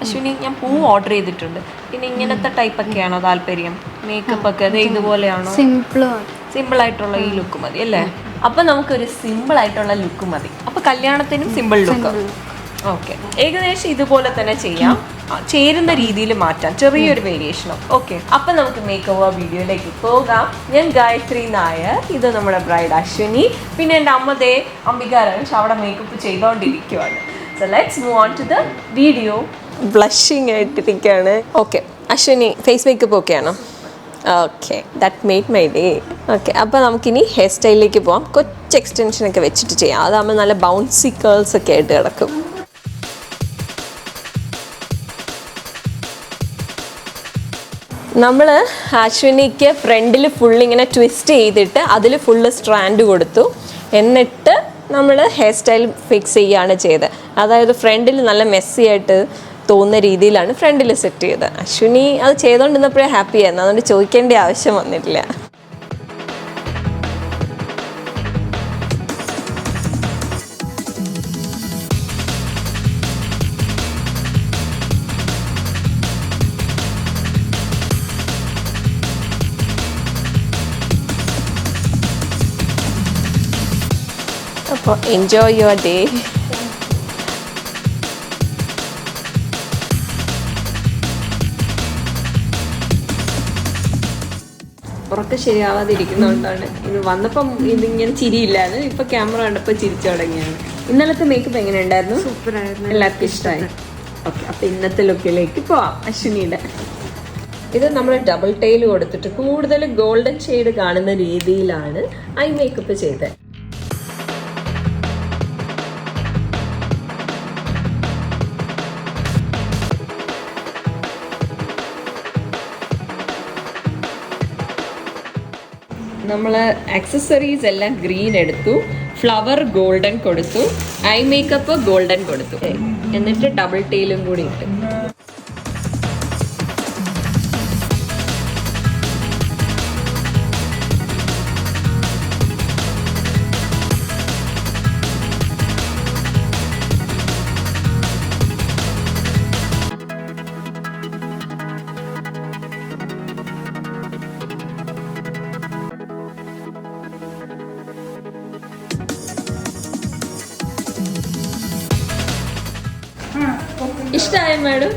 അശ്വിനി ഞാൻ പൂ ഓർഡർ ചെയ്തിട്ടുണ്ട്. പിന്നെ ഇങ്ങനത്തെ ടൈപ്പ് ഒക്കെയാണോ താല്പര്യം? മേക്കപ്പ് ഒക്കെ അതെ ഇതുപോലെയാണോ? സിമ്പിൾ ആയിട്ടുള്ള ഈ ലുക്ക് മതി അല്ലേ? അപ്പൊ നമുക്കൊരു സിമ്പിൾ ആയിട്ടുള്ള ലുക്ക് മതി. അപ്പൊ കല്യാണത്തിനും സിമ്പിൾ ലുക്ക്. ഓക്കെ, ഏകദേശം ഇതുപോലെ തന്നെ ചെയ്യാം, ചേരുന്ന രീതിയിൽ മാറ്റാം, ചെറിയൊരു വേരിയേഷനോ. ഓക്കെ, അപ്പൊ നമുക്ക് മേക്ക് ഓവർ വീഡിയോയിലേക്ക് പോകാം. ഞാൻ ഗായത്രി നായർ, ഇത് നമ്മുടെ ബ്രൈഡ് അശ്വിനി, പിന്നെ എൻ്റെ അമ്മതേ അംബികാരൻഷ് അവിടെ മേക്കപ്പ് ചെയ്തുകൊണ്ടിരിക്കുവാണ്. So let's move on to the video. ബ്ലഷിങ് ആയിട്ടിരിക്കുകയാണ്. ഓക്കെ, അശ്വിനി ഫേസ് മേക്കപ്പ് ഓക്കെയാണോ? Okay, that made my day. Okay, അപ്പോൾ നമുക്കിനി ഹെയർ സ്റ്റൈലിലേക്ക് പോകാം. കൊച്ച് എക്സ്റ്റൻഷനൊക്കെ വെച്ചിട്ട് ചെയ്യാം, അതാകുമ്പോൾ നല്ല ബൗൺസി കേൾസ് ഒക്കെ ആയിട്ട് കിടക്കും. നമ്മൾ അശ്വിനിക്ക് ഫ്രണ്ടിൽ ഫുള്ളിങ്ങനെ ട്വിസ്റ്റ് ചെയ്തിട്ട് അതിൽ ഫുള്ള് സ്ട്രാൻഡ് കൊടുത്തു. എന്നിട്ട് നമ്മൾ ഹെയർ സ്റ്റൈൽ ഫിക്സ് ചെയ്യുകയാണ് ചെയ്തത്. അതായത് ഫ്രണ്ടിൽ നല്ല മെസ്സി ആയിട്ട് തോന്നുന്ന രീതിയിലാണ് ഫ്രണ്ടിൽ സെറ്റ് ചെയ്തത്. അശ്വിനി അത് ചെയ്തുകൊണ്ടിരുന്നപ്പോഴേ ഹാപ്പി ആയിരുന്നു, അതുകൊണ്ട് ചോദിക്കേണ്ട ആവശ്യം വന്നിട്ടില്ല. അപ്പോൾ എൻജോയ് യുവർ ഡേ. ഉറക്കെ ശരിയാവാതിരിക്കുന്നതുകൊണ്ടാണ് ഇത് വന്നപ്പം ഇതിങ്ങനെ ചിരിയില്ലായിരുന്നു, ഇപ്പൊ ക്യാമറ കണ്ടപ്പോൾ ചിരിച്ചു തുടങ്ങിയാണ്. ഇന്നലത്തെ മേക്കപ്പ് എങ്ങനെ ഉണ്ടായിരുന്നു? സൂപ്പറായിരുന്നു, എല്ലാവർക്കും ഇഷ്ടമായി. ഓക്കെ, അപ്പൊ ഇന്നത്തെ ലുക്കിലേക്ക് പോവാം. അശ്വിനിയുടെ ഇത് നമ്മൾ ഡബിൾ ടൈൽ കൊടുത്തിട്ട് കൂടുതൽ ഗോൾഡൻ ഷെയ്ഡ് കാണുന്ന രീതിയിലാണ് ഐ മേക്കപ്പ് ചെയ്തത്. നമ്മൾ ആക്സസറീസ് എല്ലാം ഗ്രീൻ എടുത്തു, ഫ്ലവർ ഗോൾഡൻ കൊടുത്തു, ഐ മേക്കപ്പ് ഗോൾഡൻ കൊടുത്തു, എന്നിട്ട് ഡബിൾ ടൈലും കൂടി ഇട്ടു. ഇഷ്ടമായ മാഡം?